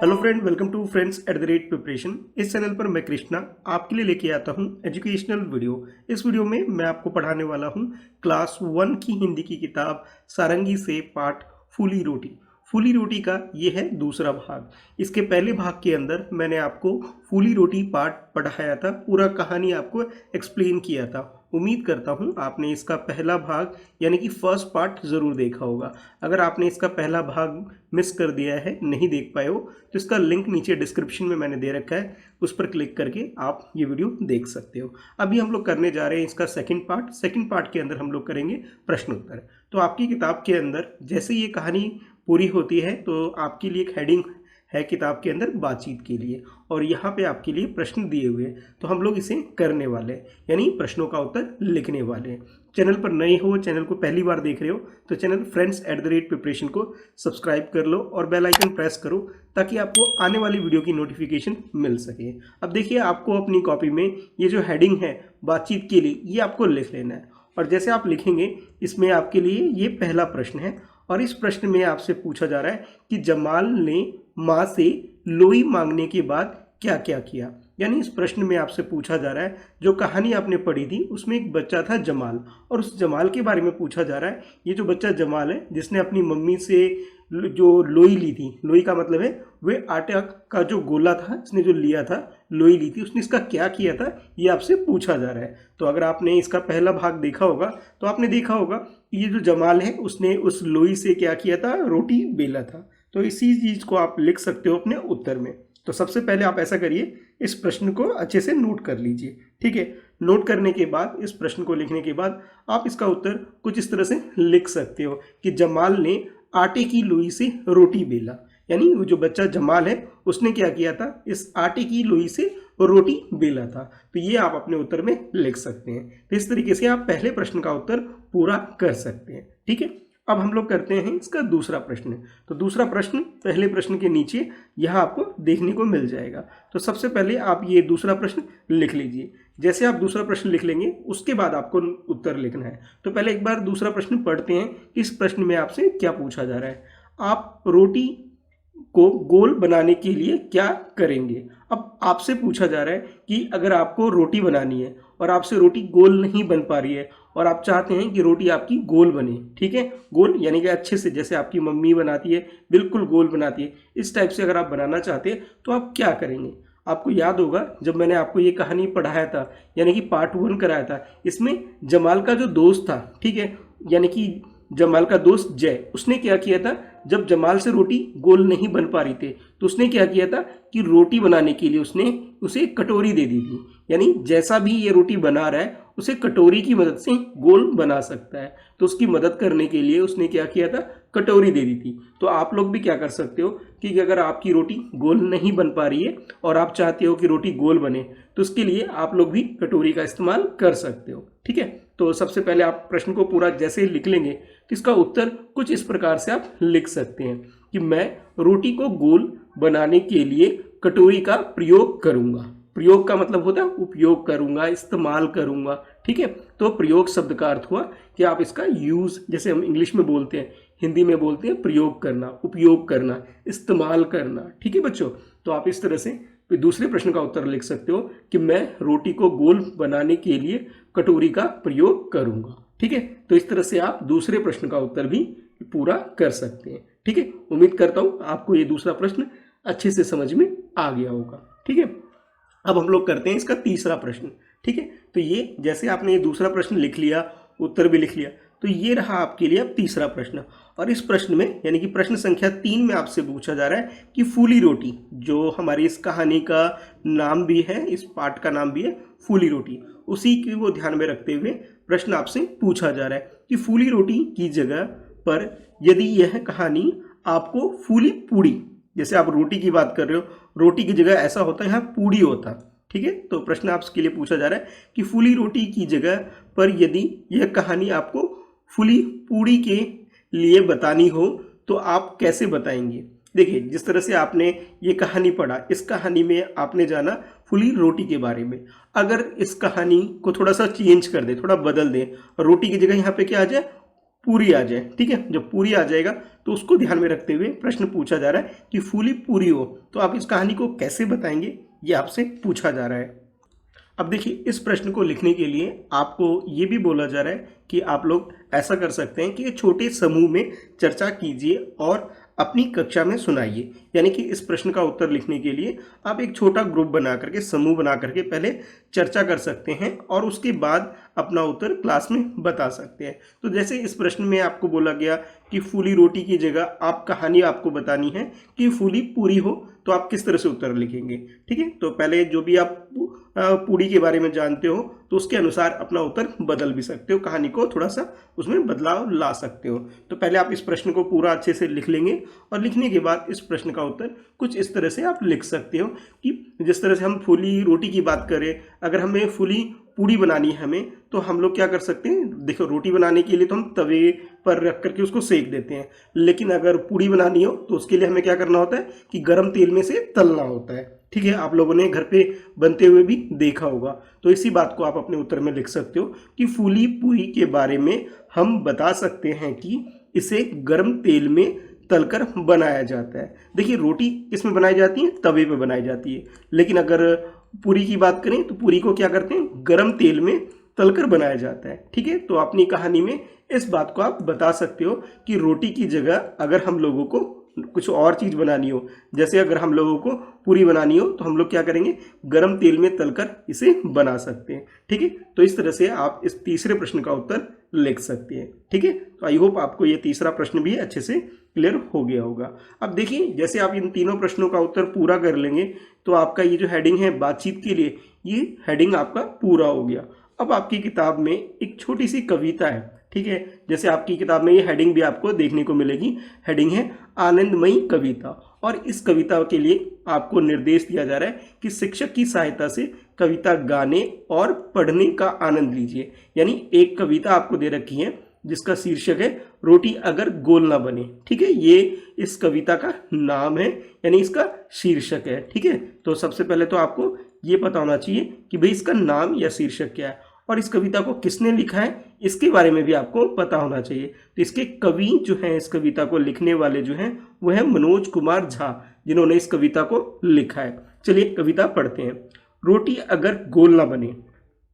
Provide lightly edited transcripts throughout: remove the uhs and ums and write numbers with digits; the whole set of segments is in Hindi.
Hello friend, welcome to friends at the rate preparation. इस चैनल पर मैं कृष्णा आपके लिए लेके आता हूँ एजुकेशनल वीडियो। इस वीडियो में मैं आपको पढ़ाने वाला हूँ क्लास 1 की हिंदी की किताब सारंगी से पाठ फूली रोटी। फूली रोटी का ये है दूसरा भाग। इसके पहले भाग के अंदर मैंने आपको फूली रोटी पाठ पढ़ाया था, पूरा कहानी आपको एक्सप्लेन किया था। उम्मीद करता हूँ आपने इसका पहला भाग यानी कि फर्स्ट पार्ट ज़रूर देखा होगा। अगर आपने इसका पहला भाग मिस कर दिया है, नहीं देख पाए हो, तो इसका लिंक नीचे डिस्क्रिप्शन में मैंने दे रखा है, उस पर क्लिक करके आप ये वीडियो देख सकते हो। अभी हम लोग करने जा रहे हैं इसका सेकंड पार्ट। सेकंड पार्ट के अंदर हम लोग करेंगे प्रश्न उत्तर। तो आपकी किताब के अंदर जैसे ये कहानी पूरी होती है तो आपके लिए एक हेडिंग है किताब के अंदर बातचीत के लिए, और यहाँ पे आपके लिए प्रश्न दिए हुए हैं, तो हम लोग इसे करने वाले हैं, यानी प्रश्नों का उत्तर लिखने वाले हैं। चैनल पर नए हो, चैनल को पहली बार देख रहे हो, तो channel friends at the rate preparation को सब्सक्राइब कर लो और बेल आइकन प्रेस करो ताकि आपको आने वाली वीडियो की नोटिफिकेशन मिल सके। अब देखिए, आपको अपनी कॉपी में ये जो हेडिंग है बातचीत के लिए, ये आपको लिख लेना है, और जैसे आप लिखेंगे इसमें आपके लिए ये पहला प्रश्न है, और इस प्रश्न में आपसे पूछा जा रहा है कि जमाल ने माँ से लोई मांगने के बाद क्या क्या किया। यानी इस प्रश्न में आपसे पूछा जा रहा है, जो कहानी आपने पढ़ी थी उसमें एक बच्चा था जमाल, और उस जमाल के बारे में पूछा जा रहा है। ये जो बच्चा जमाल है जिसने अपनी मम्मी से जो लोई ली थी, लोई का मतलब है वे आटा का जो गोला था, इसने जो लिया था, लोई ली थी, उसने इसका क्या किया था, ये आपसे पूछा जा रहा है। तो अगर आपने इसका पहला भाग देखा होगा तो आपने देखा होगा कि ये जो जमाल है उसने उस लोई से क्या किया था, रोटी बेला था। तो इसी चीज़ को आप लिख सकते हो अपने उत्तर में। तो सबसे पहले आप ऐसा करिए, इस प्रश्न को अच्छे से नोट कर लीजिए, ठीक है। नोट करने के बाद, इस प्रश्न को लिखने के बाद आप इसका उत्तर कुछ इस तरह से लिख सकते हो कि जमाल ने आटे की लोई से रोटी बेला। यानी वो जो बच्चा जमाल है उसने क्या किया था, इस आटे की लोई से रोटी बेला था। तो ये आप अपने उत्तर में लिख सकते हैं। तो इस तरीके से आप पहले प्रश्न का उत्तर पूरा कर सकते हैं, ठीक है। अब हम लोग करते हैं इसका दूसरा प्रश्न। तो दूसरा प्रश्न पहले प्रश्न के नीचे यहाँ आपको देखने को मिल जाएगा। तो सबसे पहले आप ये दूसरा प्रश्न लिख लीजिए। जैसे आप दूसरा प्रश्न लिख लेंगे उसके बाद आपको उत्तर लिखना है। तो पहले एक बार दूसरा प्रश्न पढ़ते हैं। इस प्रश्न में आपसे क्या पूछा जा रहा है, आप रोटी को गोल बनाने के लिए क्या करेंगे। अब आपसे पूछा जा रहा है कि अगर आपको रोटी बनानी है और आपसे रोटी गोल नहीं बन पा रही है और आप चाहते हैं कि रोटी आपकी गोल बने, ठीक है, गोल यानी कि अच्छे से, जैसे आपकी मम्मी बनाती है बिल्कुल गोल बनाती है, इस टाइप से अगर आप बनाना चाहते हैं तो आप क्या करेंगे। आपको याद होगा जब मैंने आपको ये कहानी पढ़ाया था, यानी कि पार्ट 1 कराया था, इसमें जमाल का जो दोस्त था, ठीक है, यानी कि जमाल का दोस्त जय, उसने क्या किया था, जब जमाल से रोटी गोल नहीं बन पा रही थी तो उसने क्या किया था कि रोटी बनाने के लिए उसने उसे कटोरी दे दी थी। यानी जैसा भी ये रोटी बना रहा है उसे कटोरी की मदद से गोल बना सकता है। तो उसकी मदद करने के लिए उसने क्या किया था, कटोरी दे दी थी। तो आप लोग भी क्या कर सकते हो कि अगर आपकी रोटी गोल नहीं बन पा रही है और आप चाहते हो कि रोटी गोल बने, तो उसके लिए आप लोग भी कटोरी का इस्तेमाल कर सकते हो, ठीक है। तो सबसे पहले आप प्रश्न को पूरा जैसे ही लिख लेंगे तो इसका उत्तर कुछ इस प्रकार से आप लिख सकते हैं कि मैं रोटी को गोल बनाने के लिए कटोरी का प्रयोग करूंगा। प्रयोग का मतलब होता है उपयोग करूंगा, इस्तेमाल करूंगा, ठीक है। तो प्रयोग शब्द का अर्थ हुआ कि आप इसका यूज, जैसे हम इंग्लिश में बोलते हैं, हिंदी में बोलते हैं प्रयोग करना, उपयोग करना, इस्तेमाल करना, ठीक है बच्चों। तो आप इस तरह से दूसरे प्रश्न का उत्तर लिख सकते हो कि मैं रोटी को गोल बनाने के लिए कटोरी का प्रयोग करूंगा, ठीक है। तो इस तरह से आप दूसरे प्रश्न का उत्तर भी पूरा कर सकते हैं, ठीक है। उम्मीद करता हूं आपको ये दूसरा प्रश्न अच्छे से समझ में आ गया होगा, ठीक है। अब हम लोग करते हैं इसका तीसरा प्रश्न, ठीक है। तो ये जैसे आपने ये दूसरा प्रश्न लिख लिया, उत्तर भी लिख लिया, तो ये रहा आपके लिए अब तीसरा प्रश्न। और इस प्रश्न में यानी कि प्रश्न संख्या 3 में आपसे पूछा जा रहा है कि फूली रोटी, जो हमारी इस कहानी का नाम भी है, इस पाठ का नाम भी है फूली रोटी, उसी को ध्यान में रखते हुए प्रश्न आपसे पूछा जा रहा है कि फूली रोटी की जगह पर यदि यह कहानी आपको फूली पूड़ी, जैसे आप रोटी की बात कर रहे हो, रोटी की जगह ऐसा होता है यहाँ पूड़ी होता, ठीक है। तो प्रश्न आपके लिए पूछा जा रहा है कि फूली रोटी की जगह पर यदि यह कहानी आपको फूली पूड़ी के लिए बतानी हो तो आप कैसे बताएंगे। देखिए, जिस तरह से आपने ये कहानी पढ़ा, इस कहानी में आपने जाना फूली रोटी के बारे में। अगर इस कहानी को थोड़ा सा चेंज कर दे, थोड़ा बदल दें, रोटी की जगह यहाँ पे क्या आ जाए, पूरी आ जाए, ठीक है। जब पूरी आ जाएगा तो उसको ध्यान में रखते हुए प्रश्न पूछा जा रहा है कि फूली पूरी हो, तो आप इस कहानी को कैसे बताएंगे, ये आपसे पूछा जा रहा है। अब देखिए, इस प्रश्न को लिखने के लिए आपको ये भी बोला जा रहा है कि आप लोग ऐसा कर सकते हैं कि छोटे समूह में चर्चा कीजिए और अपनी कक्षा में सुनाइए। यानी कि इस प्रश्न का उत्तर लिखने के लिए आप एक छोटा ग्रुप बना करके, समूह बना करके पहले चर्चा कर सकते हैं और उसके बाद अपना उत्तर क्लास में बता सकते हैं। तो जैसे इस प्रश्न में आपको बोला गया कि फूली रोटी की जगह आप कहानी आपको बतानी है कि फूली पूरी हो, तो आप किस तरह से उत्तर लिखेंगे, ठीक है। तो पहले जो भी आप पूरी के बारे में जानते हो तो उसके अनुसार अपना उत्तर बदल भी सकते हो, कहानी को थोड़ा सा उसमें बदलाव ला सकते हो। तो पहले आप इस प्रश्न को पूरा अच्छे से लिख लेंगे और लिखने के बाद इस प्रश्न का उत्तर कुछ इस तरह से आप लिख सकते हो कि जिस तरह से हम फूली रोटी की बात करें, अगर हमें फूली पूड़ी बनानी है हमें, तो हम लोग क्या कर सकते हैं, देखो रोटी बनाने के लिए तो हम तवे पर रख करके उसको सेक देते हैं, लेकिन अगर पूड़ी बनानी हो तो उसके लिए हमें क्या करना होता है कि गर्म तेल में से तलना होता है, ठीक है। आप लोगों ने घर पे बनते हुए भी देखा होगा। तो इसी बात को आप अपने उत्तर में लिख सकते हो कि फूली पूरी के बारे में हम बता सकते हैं कि इसे गर्म तेल में तलकर बनाया जाता है। देखिए, रोटी किसमें बनाई जाती है, तवे पे बनाई जाती है, लेकिन अगर पूरी की बात करें तो पूरी को क्या करते हैं, गरम तेल में तलकर बनाया जाता है, ठीक है। तो अपनी कहानी में इस बात को आप बता सकते हो कि रोटी की जगह अगर हम लोगों को कुछ और चीज़ बनानी हो, जैसे अगर हम लोगों को पूरी बनानी हो तो हम लोग क्या करेंगे, गरम तेल में तलकर इसे बना सकते हैं, ठीक है। तो इस तरह से आप इस तीसरे प्रश्न का उत्तर लिख सकते हैं, ठीक है। तो आई होप आपको ये तीसरा प्रश्न भी अच्छे से क्लियर हो गया होगा। अब देखिए, जैसे आप इन तीनों प्रश्नों का उत्तर पूरा कर लेंगे तो आपका ये जो हेडिंग है बातचीत के लिए, ये हेडिंग आपका पूरा हो गया। अब आपकी किताब में एक छोटी सी कविता है, ठीक है। जैसे आपकी किताब में ये हेडिंग भी आपको देखने को मिलेगी, हेडिंग है आनंदमयी कविता, और इस कविता के लिए आपको निर्देश दिया जा रहा है कि शिक्षक की सहायता से कविता गाने और पढ़ने का आनंद लीजिए। यानी एक कविता आपको दे रखी है जिसका शीर्षक है रोटी अगर गोल ना बने, ठीक है। ये इस कविता का नाम है, यानी इसका शीर्षक है, ठीक है। तो सबसे पहले तो आपको ये पता होना चाहिए कि भाई इसका नाम या शीर्षक क्या है, और इस कविता को किसने लिखा है इसके बारे में भी आपको पता होना चाहिए। तो इसके कवि जो हैं, इस कविता को लिखने वाले जो हैं वो है मनोज कुमार झा, जिन्होंने इस कविता को लिखा है। चलिए कविता पढ़ते हैं। रोटी अगर गोल ना बने,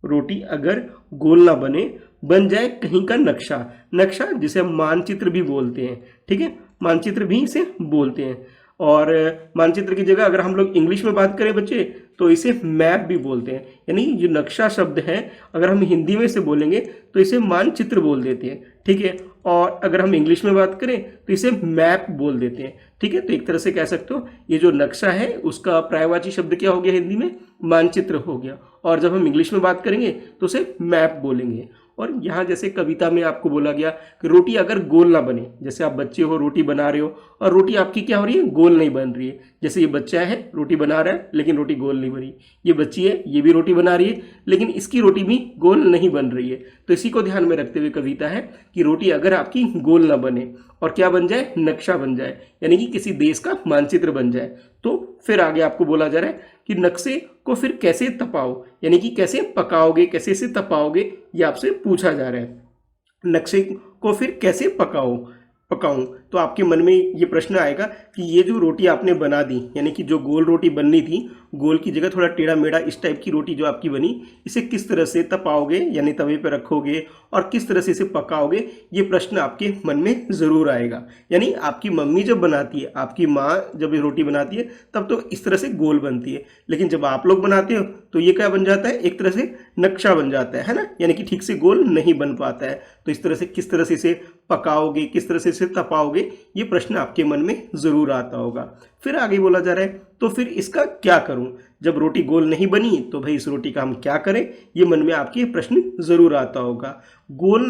रोटी अगर गोल ना बने, बन जाए कहीं का नक्शा, नक्शा जिसे हम मानचित्र भी बोलते हैं, ठीक है, मानचित्र भी इसे बोलते हैं। और मानचित्र की जगह अगर हम लोग इंग्लिश में बात करें बच्चे तो इसे मैप भी बोलते हैं। यानी जो नक्शा शब्द है अगर हम हिंदी में इसे बोलेंगे तो इसे मानचित्र बोल देते हैं, ठीक है। और अगर हम इंग्लिश में बात करें तो इसे मैप बोल देते हैं, ठीक है। तो एक तरह से कह सकते हो ये जो नक्शा है उसका पर्यायवाची शब्द क्या हो गया हिंदी में, मानचित्र हो गया। और जब हम इंग्लिश में बात करेंगे तो उसे मैप बोलेंगे। और यहाँ जैसे कविता में आपको बोला गया कि रोटी अगर गोल ना बने, जैसे आप बच्चे हो रोटी बना रहे हो और रोटी आपकी क्या हो रही है, गोल नहीं बन रही है। जैसे ये बच्चा है रोटी बना रहा है लेकिन रोटी गोल नहीं बनी, ये बच्ची है ये भी रोटी बना रही है लेकिन इसकी रोटी भी गोल नहीं बन रही है। तो इसी को ध्यान में रखते हुए कविता है कि रोटी अगर आपकी गोल ना बने और क्या बन जाए, नक्शा बन जाए, यानी कि किसी देश का मानचित्र बन जाए। तो फिर आगे आपको बोला जा रहा है कि नक्शे को फिर कैसे तपाओ, यानी कि कैसे पकाओगे, कैसे से तपाओगे, ये आपसे पूछा जा रहा है। नक्शे को फिर कैसे पकाऊं, तो आपके मन में ये प्रश्न आएगा कि ये जो रोटी आपने बना दी, यानी कि जो गोल रोटी बननी थी, गोल की जगह थोड़ा टेढ़ा मेढ़ा इस टाइप की रोटी जो आपकी बनी, इसे किस तरह से तपाओगे, यानी तवे पे रखोगे और किस तरह से इसे पकाओगे, ये प्रश्न आपके मन में ज़रूर आएगा। यानी आपकी मम्मी जब बनाती है, आपकी माँ जब ये रोटी बनाती है तब तो इस तरह से गोल बनती है, लेकिन जब आप लोग बनाते हो तो ये क्या बन जाता है, एक तरह से नक्शा बन जाता है ना, यानी कि ठीक से गोल नहीं बन पाता है। तो इस तरह से किस तरह से इसे पकाओगे, किस तरह से इसे तपाओगे, ये प्रश्न आपके मन में ज़रूर आता होगा। फिर आगे बोला जा रहा है तो फिर इसका क्या करूं, जब रोटी गोल नहीं बनी तो भाई इस रोटी का हम क्या करें, ये मन में आपके प्रश्न ज़रूर आता होगा। गोल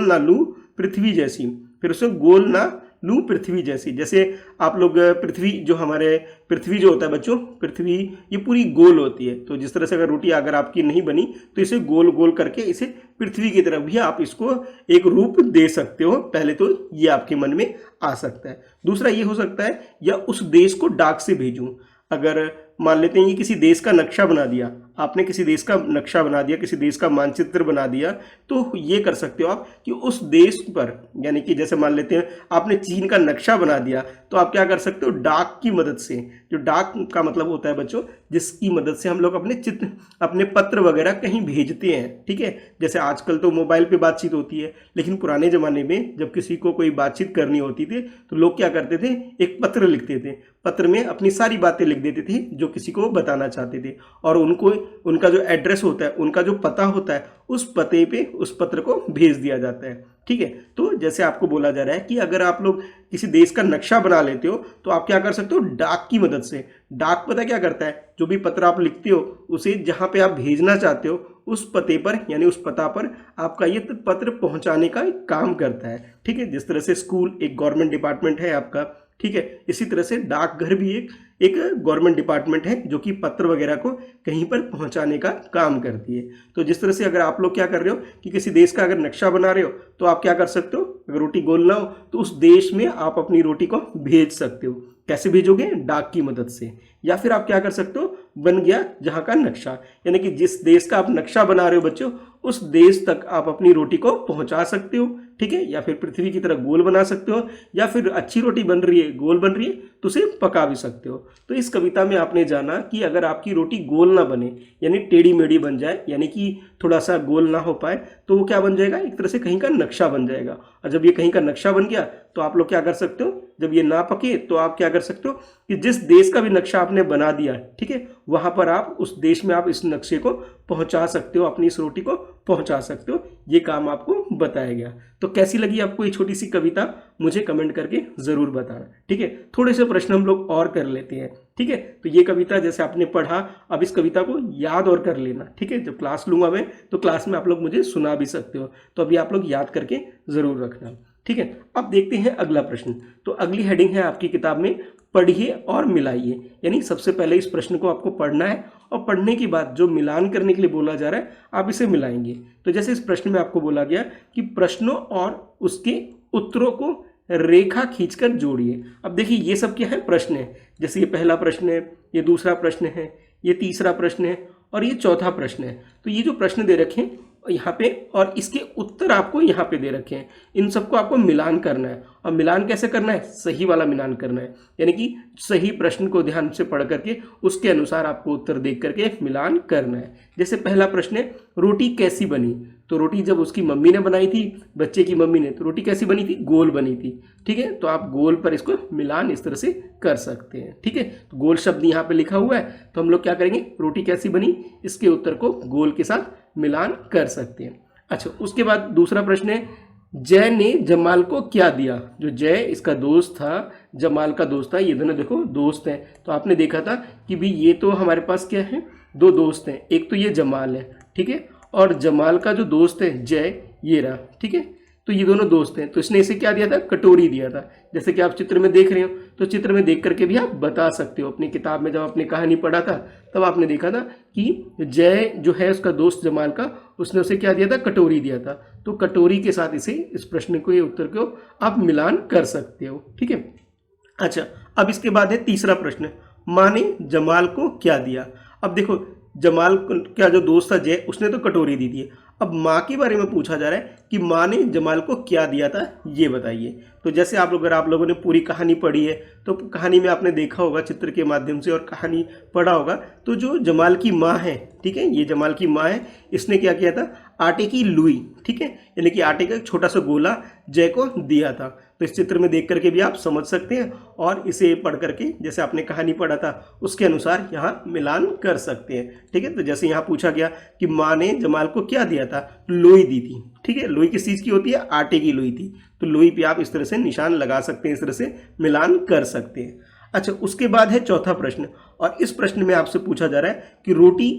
ना लूं पृथ्वी जैसी, फिर उसे गोल ना लूं पृथ्वी जैसी। जैसे आप लोग पृथ्वी जो हमारे पृथ्वी जो होता है बच्चों, पृथ्वी ये पूरी गोल होती है। तो जिस तरह से अगर रोटी अगर आपकी नहीं बनी तो इसे गोल गोल करके इसे पृथ्वी की तरफ भी आप इसको एक रूप दे सकते हो। पहले तो ये आपके मन में आ सकता है। दूसरा ये हो सकता है या उस देश को डाक से भेजूं, अगर मान लेते हैं ये किसी देश का नक्शा बना दिया, आपने किसी देश का नक्शा बना दिया, किसी देश का मानचित्र बना दिया, तो ये कर सकते हो आप कि उस देश पर, यानी कि जैसे मान लेते हैं आपने चीन का नक्शा बना दिया, तो आप क्या कर सकते हो, डाक की मदद से, जो डाक का मतलब होता है बच्चों, जिसकी मदद से हम लोग अपने चित्र, अपने पत्र वगैरह कहीं भेजते हैं, ठीक है। जैसे आजकल तो मोबाइल पे बातचीत होती है, लेकिन पुराने ज़माने में जब किसी को कोई बातचीत करनी होती थी तो लोग क्या करते थे, एक पत्र लिखते थे, पत्र में अपनी सारी बातें लिख देते थे जो किसी को बताना चाहते थे, और उनको उनका जो एड्रेस होता है, उनका जो पता होता है, उस पते पे उस पत्र को भेज दिया जाता है, ठीक है। तो जैसे आपको बोला जा रहा है कि अगर आप लोग किसी देश का नक्शा बना लेते हो तो आप क्या कर सकते हो, डाक की मदद से। डाक पता क्या करता है, जो भी पत्र आप लिखते हो उसे जहाँ पे आप भेजना चाहते हो उस पते पर, यानी उस पता पर आपका ये पत्र पहुँचाने का एक काम करता है, ठीक है। जिस तरह से स्कूल एक गवर्नमेंट डिपार्टमेंट है आपका, ठीक है, इसी तरह से डाकघर भी एक गवर्नमेंट डिपार्टमेंट है जो कि पत्र वगैरह को कहीं पर पहुंचाने का काम करती है। तो जिस तरह से अगर आप लोग क्या कर रहे हो कि किसी देश का अगर नक्शा बना रहे हो तो आप क्या कर सकते हो, अगर रोटी गोल ना हो तो उस देश में आप अपनी रोटी को भेज सकते हो। कैसे भेजोगे, डाक की मदद से। या फिर आप क्या कर सकते हो, बन गया जहां का नक्शा, यानी कि जिस देश का आप नक्शा बना रहे हो बच्चों, उस देश तक आप अपनी रोटी को पहुंचा सकते हो, ठीक है। या फिर पृथ्वी की तरह गोल बना सकते हो, या फिर अच्छी रोटी बन रही है, गोल बन रही है, तो उसे पका भी सकते हो। तो इस कविता में आपने जाना कि अगर आपकी रोटी गोल ना बने, यानी टेढ़ी मेढ़ी बन जाए, यानी कि थोड़ा सा गोल ना हो पाए, तो वो क्या बन जाएगा, एक तरह से कहीं का नक्शा बन जाएगा। और जब ये कहीं का नक्शा बन गया तो आप लोग क्या कर सकते हो, जब ये ना पके तो आप क्या कर सकते हो कि जिस देश का भी नक्शा आपने बना दिया, ठीक है, वहां पर आप उस देश में आप इस नक्शे को पहुंचा सकते हो, अपनी इस रोटी को पहुंचा सकते हो। ये काम आपको बताया गया। तो कैसी लगी आपको ये छोटी सी कविता, मुझे कमेंट करके जरूर बताना, ठीक है। थोड़े से प्रश्न हम लोग और कर लेते हैं, ठीक है। तो ये कविता जैसे आपने पढ़ा, अब इस कविता को याद और कर लेना, ठीक है। जब क्लास लूंगा मैं तो क्लास में आप लोग मुझे सुना भी सकते हो, तो अभी आप लोग याद करके जरूर रखना, ठीक है। अब देखते हैं अगला प्रश्न। तो अगली हेडिंग है आपकी किताब में, पढ़िए और मिलाइए। यानी सबसे पहले इस प्रश्न को आपको पढ़ना है, और पढ़ने के बाद जो मिलान करने के लिए बोला जा रहा है आप इसे मिलाएंगे। तो जैसे इस प्रश्न में आपको बोला गया कि प्रश्नों और उसके उत्तरों को रेखा खींचकर जोड़िए। अब देखिए ये सब क्या है, प्रश्न है। जैसे ये पहला प्रश्न है, ये दूसरा प्रश्न है, ये तीसरा प्रश्न है, और ये चौथा प्रश्न है। तो ये जो प्रश्न दे रखे हैं यहाँ पे, और इसके उत्तर आपको यहाँ पे दे रखे हैं, इन सबको आपको मिलान करना है। और मिलान कैसे करना है, सही वाला मिलान करना है, यानी कि सही प्रश्न को ध्यान से पढ़ करके उसके अनुसार आपको उत्तर देख करके मिलान करना है। जैसे पहला प्रश्न है, रोटी कैसी बनी। तो रोटी जब उसकी मम्मी ने बनाई थी, बच्चे की मम्मी ने, तो रोटी कैसी बनी थी, गोल बनी थी, ठीक है। तो आप गोल पर इसको मिलान इस तरह से कर सकते हैं, ठीक है। तो गोल शब्द यहाँ पे लिखा हुआ है, तो हम लोग क्या करेंगे, रोटी कैसी बनी, इसके उत्तर को गोल के साथ मिलान कर सकते हैं। अच्छा, उसके बाद दूसरा प्रश्न है, जय ने जमाल को क्या दिया। जो जय इसका दोस्त था, जमाल का दोस्त था, ये दोनों देखो दोस्त हैं। तो आपने देखा था कि भी ये तो हमारे पास क्या है, दो दोस्त हैं, एक तो ये जमाल है, ठीक है, और जमाल का जो दोस्त है जय, ये रहा, ठीक है। तो ये दोनों दोस्त हैं, तो इसने इसे क्या दिया था, कटोरी दिया था। जैसे कि आप चित्र में देख रहे हो, तो चित्र में देख करके भी आप बता सकते हो। अपनी किताब में जब आपने कहानी पढ़ा था तब आपने देखा था कि जय जो है उसका दोस्त जमाल का, उसने उसे क्या दिया था, कटोरी दिया था। तो कटोरी के साथ इसे, इस प्रश्न को, ये उत्तर को आप मिलान कर सकते हो, ठीक है। अच्छा, अब इसके बाद है तीसरा प्रश्न, माँ ने जमाल को क्या दिया। अब देखो, जमाल का जो दोस्त था जय, उसने तो कटोरी दी थी। अब माँ के बारे में पूछा जा रहा है कि माँ ने जमाल को क्या दिया था, ये बताइए। तो जैसे आप लोग, अगर आप लोगों ने पूरी कहानी पढ़ी है तो कहानी में आपने देखा होगा चित्र के माध्यम से, और कहानी पढ़ा होगा, तो जो जमाल की माँ है, ठीक है, ये जमाल की माँ है, इसने क्या किया था, आटे की लुई, ठीक है, यानी कि आटे का एक छोटा सा गोला जय को दिया था। तो इस चित्र में देख करके भी आप समझ सकते हैं, और इसे पढ़ करके जैसे आपने कहानी पढ़ा था उसके अनुसार यहाँ मिलान कर सकते हैं, ठीक है। तो जैसे यहाँ पूछा गया कि माँ ने जमाल को क्या दिया था, लोई दी थी, ठीक है। लोई किस चीज़ की होती है, आटे की लोई थी। तो लोई पे आप इस तरह से निशान लगा सकते हैं, इस तरह से मिलान कर सकते हैं। अच्छा, उसके बाद है चौथा प्रश्न, और इस प्रश्न में आपसे पूछा जा रहा है कि रोटी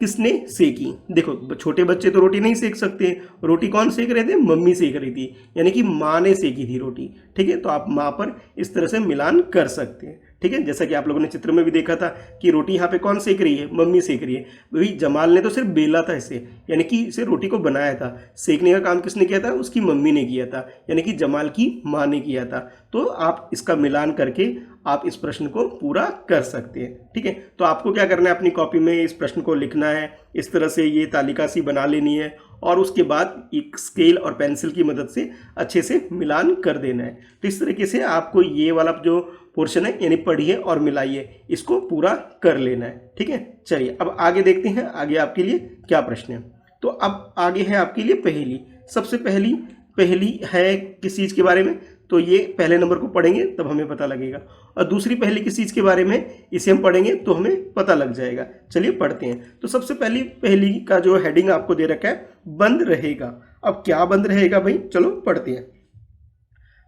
किसने सेकी। देखो, छोटे बच्चे तो रोटी नहीं सेक सकते, रोटी कौन सेक रहे थे, मम्मी सेक रही थी, यानी कि माँ ने सेकी थी रोटी, ठीक है। तो आप माँ पर इस तरह से मिलान कर सकते हैं, ठीक ठीक है। जैसा कि आप लोगों ने चित्र में भी देखा था कि रोटी यहाँ पे कौन सेक रही है, मम्मी सेक रही है। वही जमाल ने तो सिर्फ बेला था इसे, यानी कि इसे रोटी को बनाया था। सेकने का काम किसने किया था, उसकी मम्मी ने किया था, यानी कि जमाल की माँ ने किया था। तो आप इसका मिलान करके आप इस प्रश्न को पूरा कर सकते हैं, ठीक है। तो आपको क्या करना है, अपनी कॉपी में इस प्रश्न को लिखना है, इस तरह से ये तालिका सी बना लेनी है और उसके बाद एक स्केल और पेंसिल की मदद से अच्छे से मिलान कर देना है। तो इस तरीके से आपको ये वाला जो पोर्शन है यानी पढ़िए और मिलाइए, इसको पूरा कर लेना है, ठीक है। चलिए अब आगे देखते हैं आगे आपके लिए क्या प्रश्न है। तो अब आगे है आपके लिए पहेली। सबसे पहली है किस चीज़ के बारे में, तो ये पहले नंबर को पढ़ेंगे तब हमें पता लगेगा। और दूसरी पहेली किस चीज़ के बारे में, इसे हम पढ़ेंगे तो हमें पता लग जाएगा। चलिए पढ़ते हैं। तो सबसे पहली पहेली का जो हेडिंग आपको दे रखा है, बंद रहेगा। अब क्या बंद रहेगा भाई, चलो पढ़ते हैं।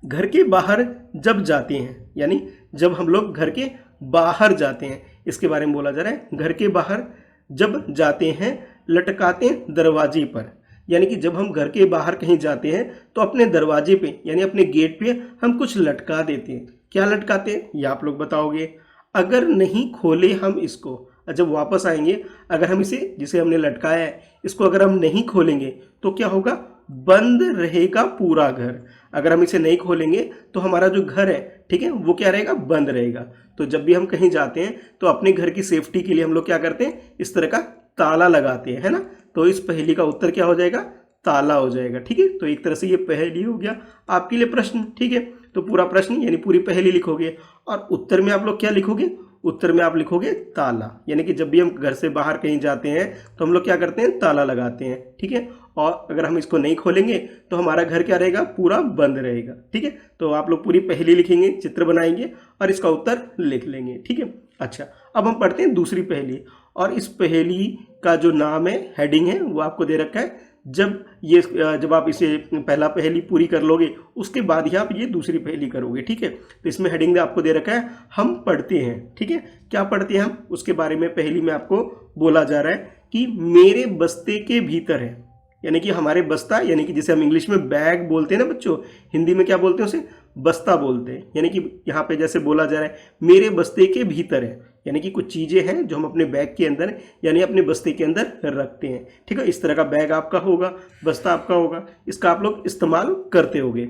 घर के बाहर जब जाते हैं, यानी जब हम लोग घर के बाहर जाते हैं, इसके बारे में बोला जा रहा है। घर के बाहर जब जाते हैं लटकाते हैं दरवाजे पर, यानी कि जब हम घर के बाहर कहीं जाते हैं तो अपने दरवाजे पे यानी अपने गेट पे हम कुछ लटका देते हैं। क्या लटकाते हैं ये आप लोग बताओगे। अगर नहीं खोले हम इसको, जब वापस आएंगे अगर हम इसे जिसे हमने लटकाया है इसको अगर हम नहीं खोलेंगे तो क्या होगा, बंद रहेगा पूरा घर। अगर हम इसे नहीं खोलेंगे तो हमारा जो घर है, ठीक है, वो क्या रहेगा, बंद रहेगा। तो जब भी हम कहीं जाते हैं तो अपने घर की सेफ्टी के लिए हम लोग क्या करते हैं, इस तरह का ताला लगाते हैं, है ना। तो इस पहेली का उत्तर क्या हो जाएगा, ताला हो जाएगा, ठीक है। तो एक तरह से ये पहेली हो गया आपके लिए प्रश्न, ठीक है। तो पूरा प्रश्न यानी पूरी पहेली लिखोगे और उत्तर में आप लोग क्या लिखोगे, उत्तर में आप लिखोगे ताला, यानी कि जब भी हम घर से बाहर कहीं जाते हैं तो हम लोग क्या करते हैं, ताला लगाते हैं, ठीक है। और अगर हम इसको नहीं खोलेंगे तो हमारा घर क्या रहेगा, पूरा बंद रहेगा, ठीक है। तो आप लोग पूरी पहेली लिखेंगे, चित्र बनाएंगे और इसका उत्तर लिख लेंगे, ठीक है। अच्छा, अब हम पढ़ते हैं दूसरी पहेली। और इस पहेली का जो नाम है, हेडिंग है, वो आपको दे रखा है। जब आप इसे पहला पहेली पूरी कर लोगे उसके बाद ही आप ये दूसरी पहेली करोगे, ठीक है। तो इसमें हेडिंग में आपको दे रखा है, हम पढ़ते हैं, ठीक है। क्या पढ़ते हैं हम, उसके बारे में पहेली में आपको बोला जा रहा है कि मेरे बस्ते के भीतर है, यानी कि हमारे बस्ता, यानी कि जिसे हम इंग्लिश में बैग बोलते हैं ना बच्चों, हिंदी में क्या बोलते हैं उसे, बस्ता बोलते हैं। यानी कि यहाँ पे जैसे बोला जा रहा है मेरे बस्ते के भीतर है, यानी कि कुछ चीज़ें हैं जो हम अपने बैग के अंदर यानी अपने बस्ते के अंदर रखते हैं, ठीक है। इस तरह का बैग आपका होगा, बस्ता आपका होगा, इसका आप लोग इस्तेमाल करते होगे।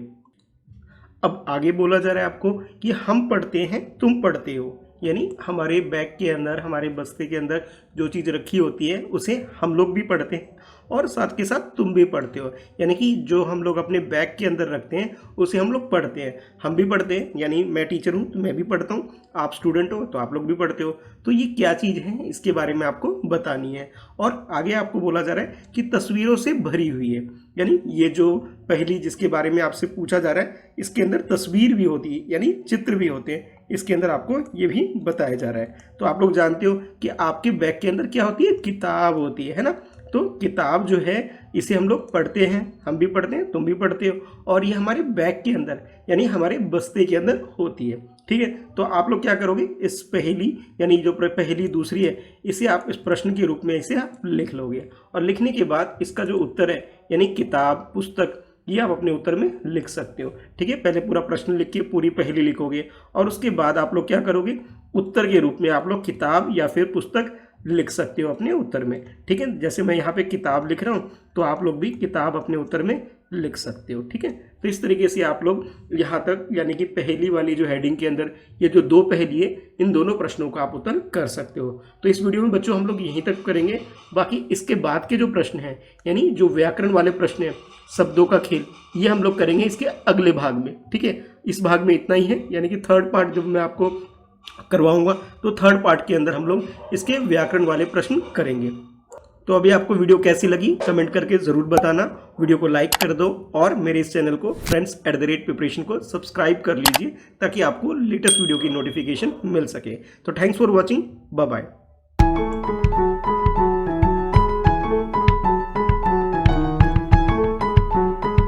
अब आगे बोला जा रहा है आपको कि हम पढ़ते हैं तुम पढ़ते हो, यानी हमारे बैग के अंदर, हमारे बस्ते के अंदर जो चीज़ रखी होती है उसे हम लोग भी पढ़ते हैं और साथ के साथ तुम भी पढ़ते हो, यानी कि जो हम लोग अपने बैग के अंदर रखते हैं उसे हम लोग पढ़ते हैं, हम भी पढ़ते हैं। यानी मैं टीचर हूँ तो मैं भी पढ़ता हूँ, आप स्टूडेंट हो तो आप लोग भी पढ़ते हो। तो ये क्या चीज़ है इसके बारे में आपको बतानी है। और आगे आपको बोला जा रहा है कि तस्वीरों से भरी हुई है, यानी ये जो पहेली जिसके बारे में आपसे पूछा जा रहा है इसके अंदर तस्वीर भी होती है, यानी चित्र भी होते हैं, इसके अंदर आपको ये भी बताया जा रहा है। तो आप लोग जानते हो कि आपके बैग के अंदर क्या होती है, किताब होती है ना। तो किताब जो है इसे हम लोग पढ़ते हैं, हम भी पढ़ते हैं तुम भी पढ़ते हो, और ये हमारे बैग के अंदर यानी हमारे बस्ते के अंदर होती है, ठीक है। तो आप लोग क्या करोगे, इस पहेली यानी जो पहेली दूसरी है इसे आप इस प्रश्न के रूप में इसे आप लिख लोगे और लिखने के बाद इसका जो उत्तर है यानी किताब, पुस्तक, ये आप अपने उत्तर में लिख सकते हो, ठीक है। पहले पूरा प्रश्न लिख के पूरी पहेली लिखोगे और उसके बाद आप लोग क्या करोगे, उत्तर के रूप में आप लोग किताब या फिर पुस्तक लिख सकते हो अपने उत्तर में, ठीक है। जैसे मैं यहाँ पे किताब लिख रहा हूँ तो आप लोग भी किताब अपने उत्तर में लिख सकते हो, ठीक है। तो इस तरीके से आप लोग यहाँ तक यानी कि पहेली वाली जो हेडिंग के अंदर ये जो दो पहेली है इन दोनों प्रश्नों का आप उत्तर कर सकते हो। तो इस वीडियो में बच्चों हम लोग यहीं तक करेंगे, बाकी इसके बाद के जो प्रश्न हैं यानी जो व्याकरण वाले प्रश्न हैं, शब्दों का खेल, ये हम लोग करेंगे इसके अगले भाग में, ठीक है। इस भाग में इतना ही है, यानी कि थर्ड पार्ट जब मैं आपको करवाऊंगा तो थर्ड पार्ट के अंदर हम लोग इसके व्याकरण वाले प्रश्न करेंगे। तो अभी आपको वीडियो कैसी लगी कमेंट करके ज़रूर बताना, वीडियो को लाइक कर दो और मेरे इस चैनल को friends@प्रिपरेशन को सब्सक्राइब कर लीजिए ताकि आपको लेटेस्ट वीडियो की नोटिफिकेशन मिल सके। तो thanks for watching, bye bye.